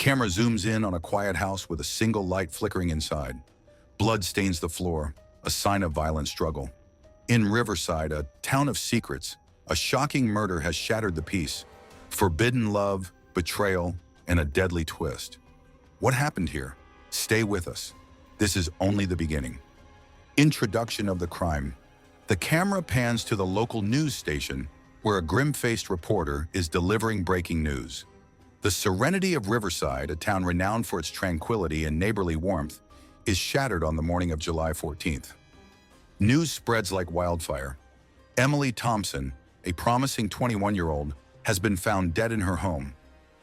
camera zooms in on a quiet house with a single light flickering inside. Blood stains the floor, a sign of violent struggle. In Riverside, a town of secrets, a shocking murder has shattered the peace. Forbidden love, betrayal, and a deadly twist. What happened here? Stay with us. This is only the beginning. Introduction of the crime. The camera pans to the local news station where a grim-faced reporter is delivering breaking news. The serenity of Riverside, a town renowned for its tranquility and neighborly warmth, is shattered on the morning of July 14th. News spreads like wildfire. Emily Thompson, a promising 21-year-old, has been found dead in her home.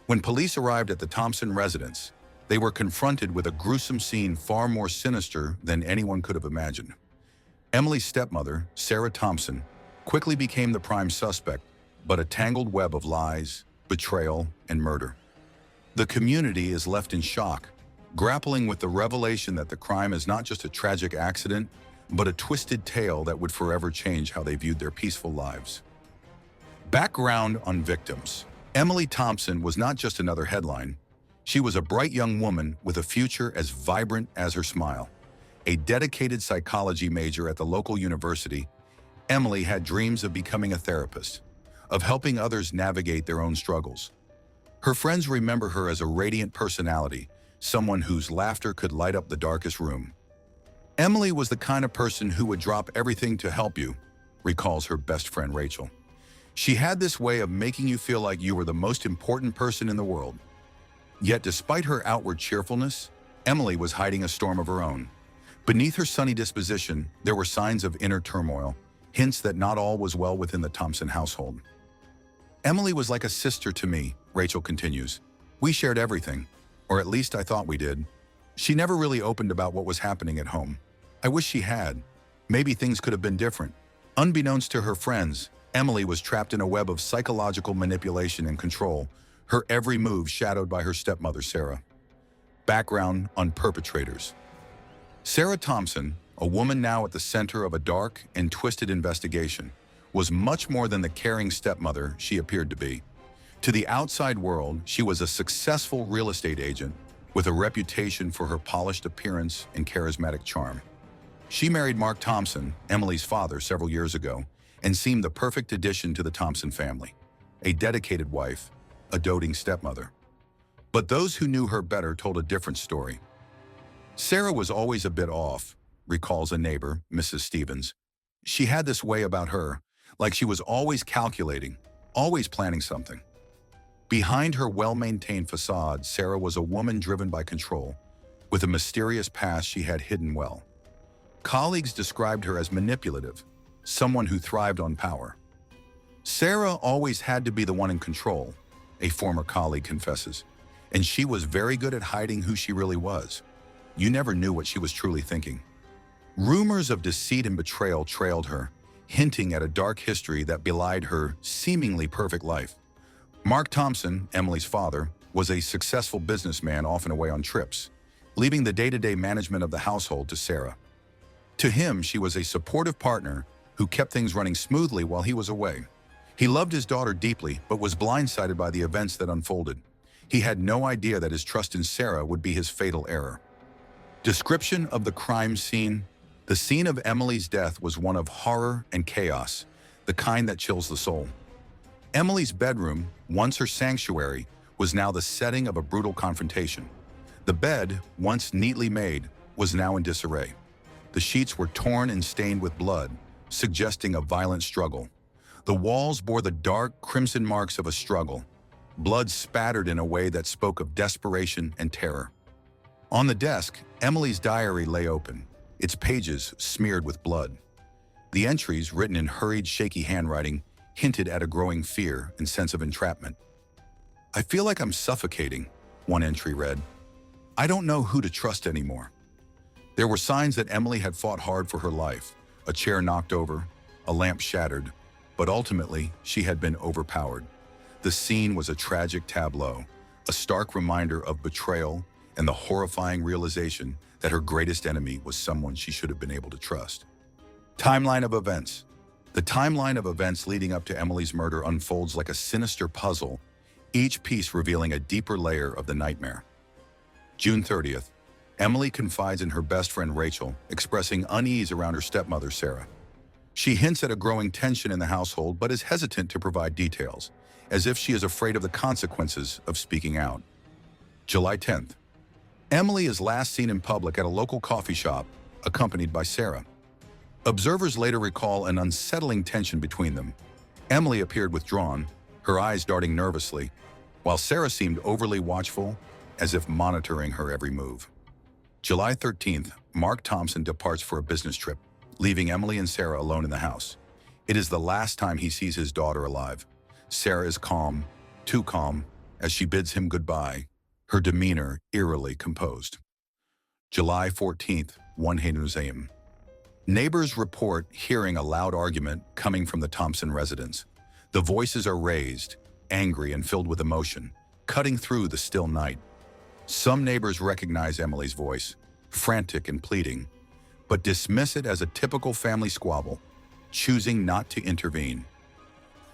When police arrived at the Thompson residence, they were confronted with a gruesome scene far more sinister than anyone could have imagined. Emily's stepmother, Sarah Thompson, quickly became the prime suspect, but a tangled web of lies, betrayal, and murder. The community is left in shock, grappling with the revelation that the crime is not just a tragic accident, but a twisted tale that would forever change how they viewed their peaceful lives. Background on victims. Emily Thompson was not just another headline. She was a bright young woman with a future as vibrant as her smile. A dedicated psychology major at the local university, Emily had dreams of becoming a therapist, of helping others navigate their own struggles. Her friends remember her as a radiant personality, someone whose laughter could light up the darkest room. Emily was the kind of person who would drop everything to help you, recalls her best friend Rachel. She had this way of making you feel like you were the most important person in the world. Yet despite her outward cheerfulness, Emily was hiding a storm of her own. Beneath her sunny disposition, there were signs of inner turmoil, hints that not all was well within the Thompson household. Emily was like a sister to me, Rachel continues. We shared everything, or at least I thought we did. She never really opened about what was happening at home. I wish she had. Maybe things could have been different. Unbeknownst to her friends, Emily was trapped in a web of psychological manipulation and control, her every move shadowed by her stepmother, Sarah. Background on perpetrators. Sarah Thompson, a woman now at the center of a dark and twisted investigation, was much more than the caring stepmother she appeared to be. To the outside world, she was a successful real estate agent with a reputation for her polished appearance and charismatic charm. She married Mark Thompson, Emily's father, several years ago, and seemed the perfect addition to the Thompson family. A dedicated wife, a doting stepmother. But those who knew her better told a different story. Sarah was always a bit off, recalls a neighbor, Mrs. Stevens. She had this way about her, like she was always calculating, always planning something. Behind her well-maintained facade, Sarah was a woman driven by control, with a mysterious past she had hidden well. Colleagues described her as manipulative, someone who thrived on power. Sarah always had to be the one in control, a former colleague confesses, and she was very good at hiding who she really was. You never knew what she was truly thinking. Rumors of deceit and betrayal trailed her, hinting at a dark history that belied her seemingly perfect life. Mark Thompson, Emily's father, was a successful businessman often away on trips, leaving the day-to-day management of the household to Sarah. To him, she was a supportive partner who kept things running smoothly while he was away. He loved his daughter deeply, but was blindsided by the events that unfolded. He had no idea that his trust in Sarah would be his fatal error. Description of the crime scene. The scene of Emily's death was one of horror and chaos, the kind that chills the soul. Emily's bedroom, once her sanctuary, was now the setting of a brutal confrontation. The bed, once neatly made, was now in disarray. The sheets were torn and stained with blood, suggesting a violent struggle. The walls bore the dark, crimson marks of a struggle, blood spattered in a way that spoke of desperation and terror. On the desk, Emily's diary lay open, its pages smeared with blood. The entries, written in hurried, shaky handwriting, hinted at a growing fear and sense of entrapment. "I feel like I'm suffocating," one entry read. "I don't know who to trust anymore." There were signs that Emily had fought hard for her life, a chair knocked over, a lamp shattered, but ultimately she had been overpowered. The scene was a tragic tableau, a stark reminder of betrayal and the horrifying realization that her greatest enemy was someone she should have been able to trust. Timeline of events. The timeline of events leading up to Emily's murder unfolds like a sinister puzzle, each piece revealing a deeper layer of the nightmare. June 30th, Emily confides in her best friend Rachel, expressing unease around her stepmother Sarah. She hints at a growing tension in the household but is hesitant to provide details, as if she is afraid of the consequences of speaking out. July 10th, Emily is last seen in public at a local coffee shop, accompanied by Sarah. Observers later recall an unsettling tension between them. Emily appeared withdrawn, her eyes darting nervously, while Sarah seemed overly watchful, as if monitoring her every move. July 13th, Mark Thompson departs for a business trip, leaving Emily and Sarah alone in the house. It is the last time he sees his daughter alive. Sarah is calm, too calm, as she bids him goodbye, her demeanor eerily composed. July 14th, Museum. Neighbors report hearing a loud argument coming from the Thompson residence. The voices are raised, angry and filled with emotion, cutting through the still night. Some neighbors recognize Emily's voice, frantic and pleading, but dismiss it as a typical family squabble, choosing not to intervene.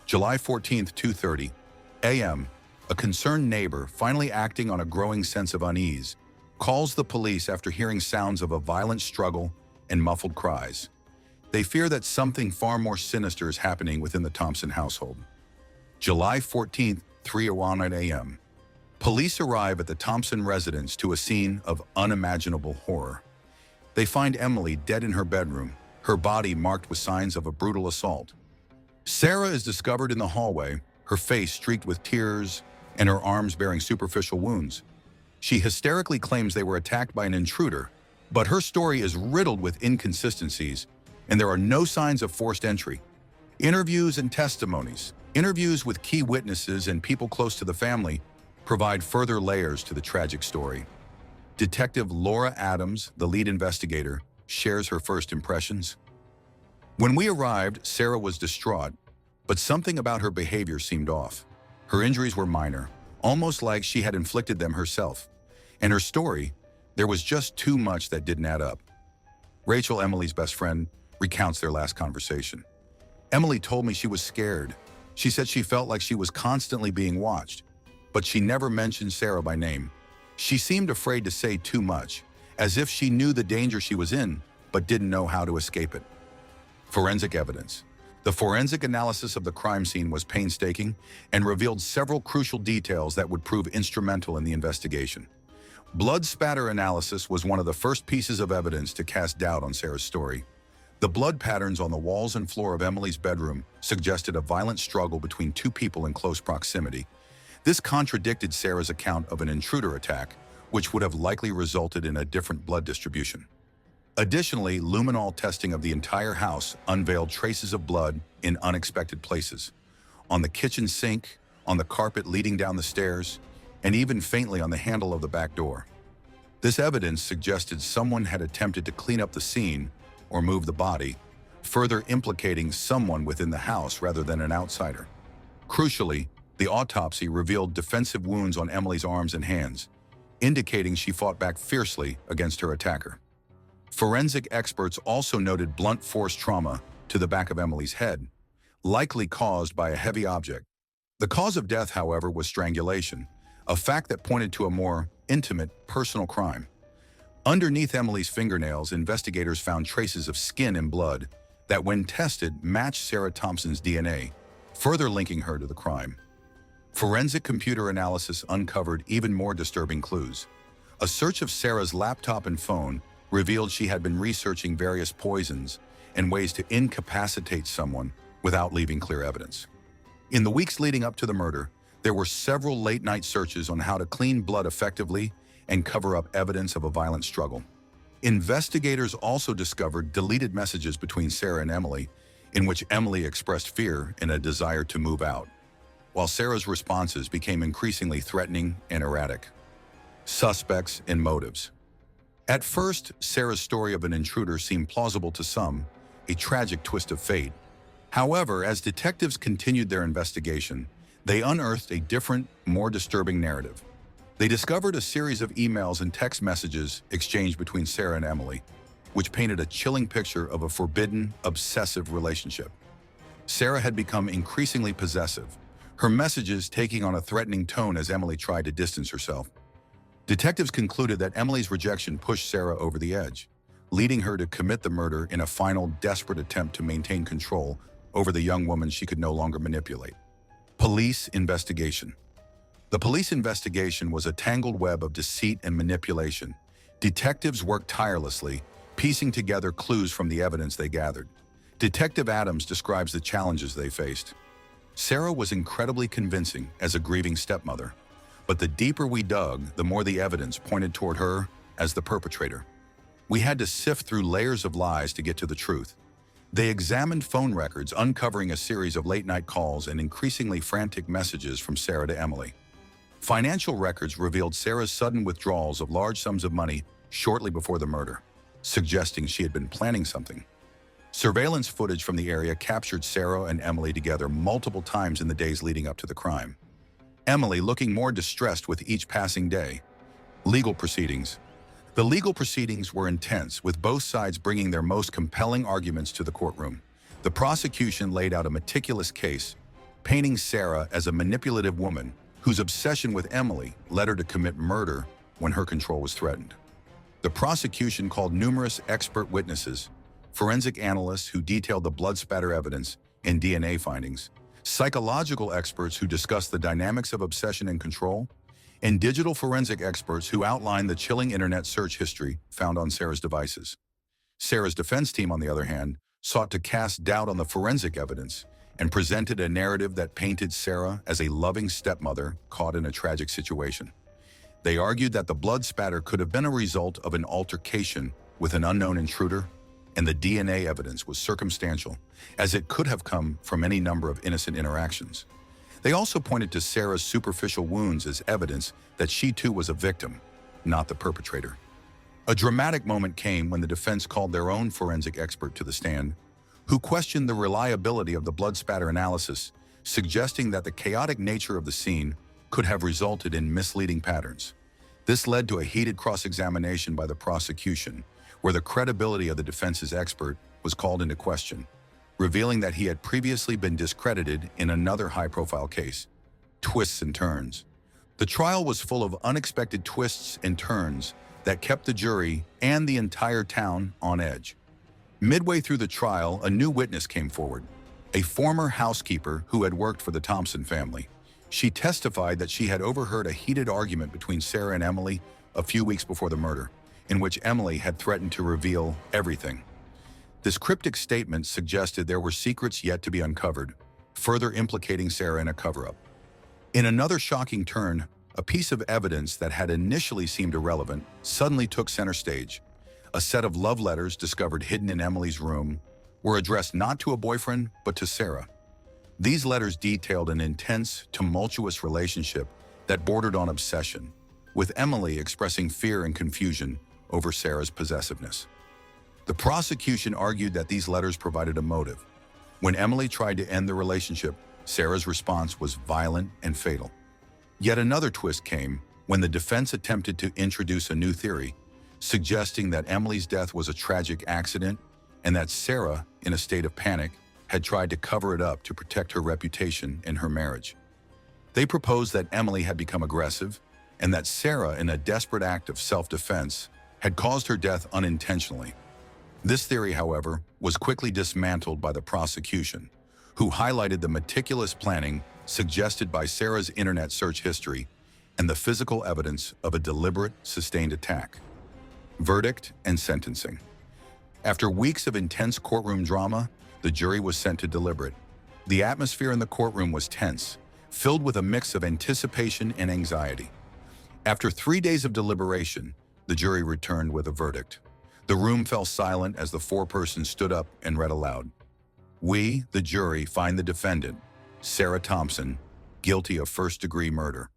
July 14th, 2:30 a.m., a concerned neighbor, finally acting on a growing sense of unease, calls the police after hearing sounds of a violent struggle and muffled cries. They fear that something far more sinister is happening within the Thompson household. July 14th, 3:01 a.m. Police arrive at the Thompson residence to a scene of unimaginable horror. They find Emily dead in her bedroom, her body marked with signs of a brutal assault. Sarah is discovered in the hallway, her face streaked with tears and her arms bearing superficial wounds. She hysterically claims they were attacked by an intruder, but her story is riddled with inconsistencies, and there are no signs of forced entry. Interviews and testimonies, interviews with key witnesses and people close to the family, provide further layers to the tragic story. Detective Laura Adams, the lead investigator, shares her first impressions. When we arrived, Sarah was distraught, but something about her behavior seemed off. Her injuries were minor, almost like she had inflicted them herself. And her story, there was just too much that didn't add up. Rachel, Emily's best friend, recounts their last conversation. Emily told me she was scared. She said she felt like she was constantly being watched, but she never mentioned Sarah by name. She seemed afraid to say too much, as if she knew the danger she was in, but didn't know how to escape it. Forensic evidence. The forensic analysis of the crime scene was painstaking and revealed several crucial details that would prove instrumental in the investigation. Blood spatter analysis was one of the first pieces of evidence to cast doubt on Sarah's story. The blood patterns on the walls and floor of Emily's bedroom suggested a violent struggle between two people in close proximity. This contradicted Sarah's account of an intruder attack, which would have likely resulted in a different blood distribution. Additionally, luminol testing of the entire house unveiled traces of blood in unexpected places. On the kitchen sink, on the carpet leading down the stairs, and even faintly on the handle of the back door. This evidence suggested someone had attempted to clean up the scene or move the body, further implicating someone within the house rather than an outsider. Crucially, the autopsy revealed defensive wounds on Emily's arms and hands, indicating she fought back fiercely against her attacker. Forensic experts also noted blunt force trauma to the back of Emily's head, likely caused by a heavy object. The cause of death, however, was strangulation, a fact that pointed to a more intimate, personal crime. Underneath Emily's fingernails, investigators found traces of skin and blood that, when tested, matched Sarah Thompson's DNA, further linking her to the crime. Forensic computer analysis uncovered even more disturbing clues. A search of Sarah's laptop and phone revealed she had been researching various poisons and ways to incapacitate someone without leaving clear evidence. In the weeks leading up to the murder, there were several late-night searches on how to clean blood effectively and cover up evidence of a violent struggle. Investigators also discovered deleted messages between Sarah and Emily, in which Emily expressed fear and a desire to move out, while Sarah's responses became increasingly threatening and erratic. Suspects and motives. At first, Sarah's story of an intruder seemed plausible to some, a tragic twist of fate. However, as detectives continued their investigation, they unearthed a different, more disturbing narrative. They discovered a series of emails and text messages exchanged between Sarah and Emily, which painted a chilling picture of a forbidden, obsessive relationship. Sarah had become increasingly possessive, her messages taking on a threatening tone as Emily tried to distance herself. Detectives concluded that Emily's rejection pushed Sarah over the edge, leading her to commit the murder in a final desperate attempt to maintain control over the young woman she could no longer manipulate. Police investigation. The police investigation was a tangled web of deceit and manipulation. Detectives worked tirelessly, piecing together clues from the evidence they gathered. Detective Adams describes the challenges they faced. Sarah was incredibly convincing as a grieving stepmother, but the deeper we dug, the more the evidence pointed toward her as the perpetrator. We had to sift through layers of lies to get to the truth. They examined phone records, uncovering a series of late-night calls and increasingly frantic messages from Sarah to Emily. Financial records revealed Sarah's sudden withdrawals of large sums of money shortly before the murder, suggesting she had been planning something. Surveillance footage from the area captured Sarah and Emily together multiple times in the days leading up to the crime. Emily looking more distressed with each passing day. Legal proceedings. The legal proceedings were intense, with both sides bringing their most compelling arguments to the courtroom. The prosecution laid out a meticulous case, painting Sarah as a manipulative woman whose obsession with Emily led her to commit murder when her control was threatened. The prosecution called numerous expert witnesses, forensic analysts who detailed the blood spatter evidence and DNA findings, psychological experts who discussed the dynamics of obsession and control, and digital forensic experts who outlined the chilling internet search history found on Sarah's devices. Sarah's defense team, on the other hand, sought to cast doubt on the forensic evidence and presented a narrative that painted Sarah as a loving stepmother caught in a tragic situation. They argued that the blood spatter could have been a result of an altercation with an unknown intruder, and the DNA evidence was circumstantial, as it could have come from any number of innocent interactions. They also pointed to Sarah's superficial wounds as evidence that she too was a victim, not the perpetrator. A dramatic moment came when the defense called their own forensic expert to the stand, who questioned the reliability of the blood spatter analysis, suggesting that the chaotic nature of the scene could have resulted in misleading patterns. This led to a heated cross-examination by the prosecution, where the credibility of the defense's expert was called into question, revealing that he had previously been discredited in another high-profile case. Twists and turns. The trial was full of unexpected twists and turns that kept the jury and the entire town on edge. Midway through the trial, a new witness came forward, a former housekeeper who had worked for the Thompson family. She testified that she had overheard a heated argument between Sarah and Emily a few weeks before the murder, in which Emily had threatened to reveal everything. This cryptic statement suggested there were secrets yet to be uncovered, further implicating Sarah in a cover-up. In another shocking turn, a piece of evidence that had initially seemed irrelevant suddenly took center stage. A set of love letters discovered hidden in Emily's room were addressed not to a boyfriend, but to Sarah. These letters detailed an intense, tumultuous relationship that bordered on obsession, with Emily expressing fear and confusion over Sarah's possessiveness. The prosecution argued that these letters provided a motive. When Emily tried to end the relationship, Sarah's response was violent and fatal. Yet another twist came when the defense attempted to introduce a new theory, suggesting that Emily's death was a tragic accident and that Sarah, in a state of panic, had tried to cover it up to protect her reputation and her marriage. They proposed that Emily had become aggressive and that Sarah, in a desperate act of self-defense, had caused her death unintentionally. This theory, however, was quickly dismantled by the prosecution, who highlighted the meticulous planning suggested by Sarah's internet search history and the physical evidence of a deliberate, sustained attack. Verdict and sentencing. After weeks of intense courtroom drama, the jury was sent to deliberate. The atmosphere in the courtroom was tense, filled with a mix of anticipation and anxiety. After 3 days of deliberation, the jury returned with a verdict. The room fell silent as the foreperson stood up and read aloud. "We, the jury, find the defendant, Sarah Thompson, guilty of first-degree murder."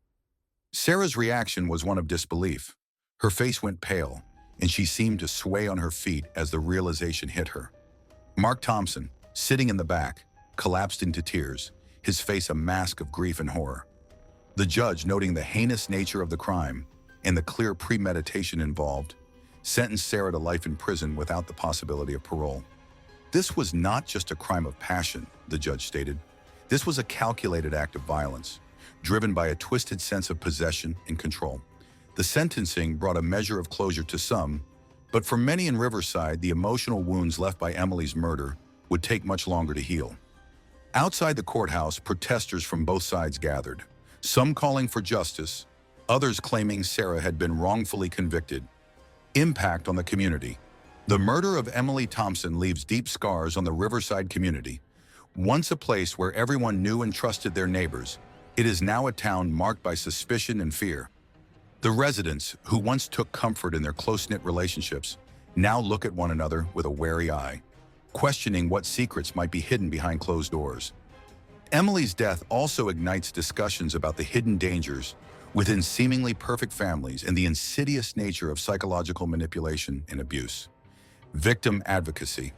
Sarah's reaction was one of disbelief. Her face went pale, and she seemed to sway on her feet as the realization hit her. Mark Thompson, sitting in the back, collapsed into tears, his face a mask of grief and horror. The judge, noting the heinous nature of the crime and the clear premeditation involved, sentenced Sarah to life in prison without the possibility of parole. This was not just a crime of passion, the judge stated. This was a calculated act of violence, driven by a twisted sense of possession and control. The sentencing brought a measure of closure to some, but for many in Riverside, the emotional wounds left by Emily's murder would take much longer to heal. Outside the courthouse, protesters from both sides gathered, some calling for justice, others claiming Sarah had been wrongfully convicted. Impact on the community. The murder of Emily Thompson leaves deep scars on the Riverside community. Once a place where everyone knew and trusted their neighbors, it is now a town marked by suspicion and fear. The residents, who once took comfort in their close-knit relationships, now look at one another with a wary eye, questioning what secrets might be hidden behind closed doors. Emily's death also ignites discussions about the hidden dangers within seemingly perfect families and the insidious nature of psychological manipulation and abuse. Victim advocacy.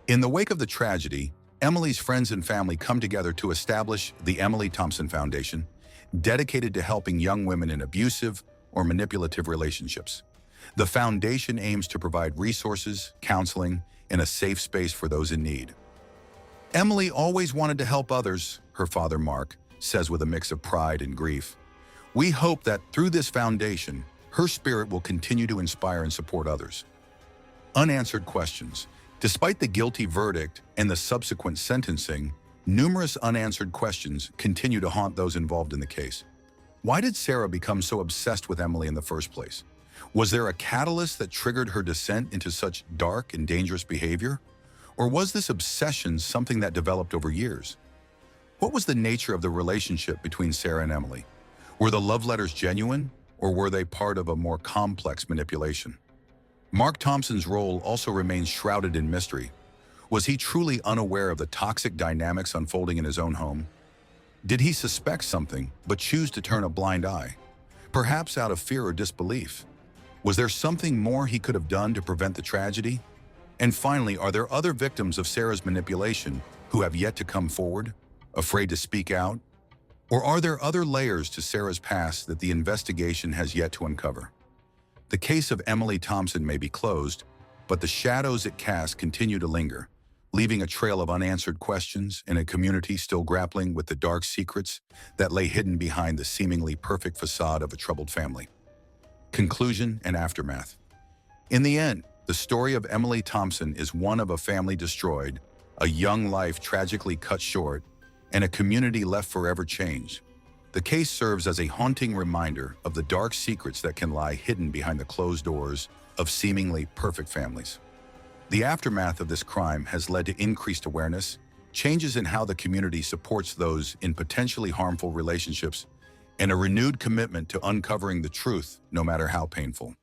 In the wake of the tragedy, Emily's friends and family come together to establish the Emily Thompson Foundation, dedicated to helping young women in abusive or manipulative relationships. The foundation aims to provide resources, counseling, and a safe space for those in need. Emily always wanted to help others, her father Mark says with a mix of pride and grief. We hope that through this foundation, her spirit will continue to inspire and support others. Unanswered questions. Despite the guilty verdict and the subsequent sentencing, numerous unanswered questions continue to haunt those involved in the case. Why did Sarah become so obsessed with Emily in the first place? Was there a catalyst that triggered her descent into such dark and dangerous behavior? Or was this obsession something that developed over years? What was the nature of the relationship between Sarah and Emily? Were the love letters genuine, or were they part of a more complex manipulation? Mark Thompson's role also remains shrouded in mystery. Was he truly unaware of the toxic dynamics unfolding in his own home? Did he suspect something, but choose to turn a blind eye? Perhaps out of fear or disbelief? Was there something more he could have done to prevent the tragedy? And finally, are there other victims of Sarah's manipulation who have yet to come forward, afraid to speak out? Or are there other layers to Sarah's past that the investigation has yet to uncover? The case of Emily Thompson may be closed, but the shadows it casts continue to linger, leaving a trail of unanswered questions and a community still grappling with the dark secrets that lay hidden behind the seemingly perfect facade of a troubled family. Conclusion and aftermath. In the end, the story of Emily Thompson is one of a family destroyed, a young life tragically cut short, and a community left forever changed. The case serves as a haunting reminder of the dark secrets that can lie hidden behind the closed doors of seemingly perfect families. The aftermath of this crime has led to increased awareness, changes in how the community supports those in potentially harmful relationships, and a renewed commitment to uncovering the truth, no matter how painful.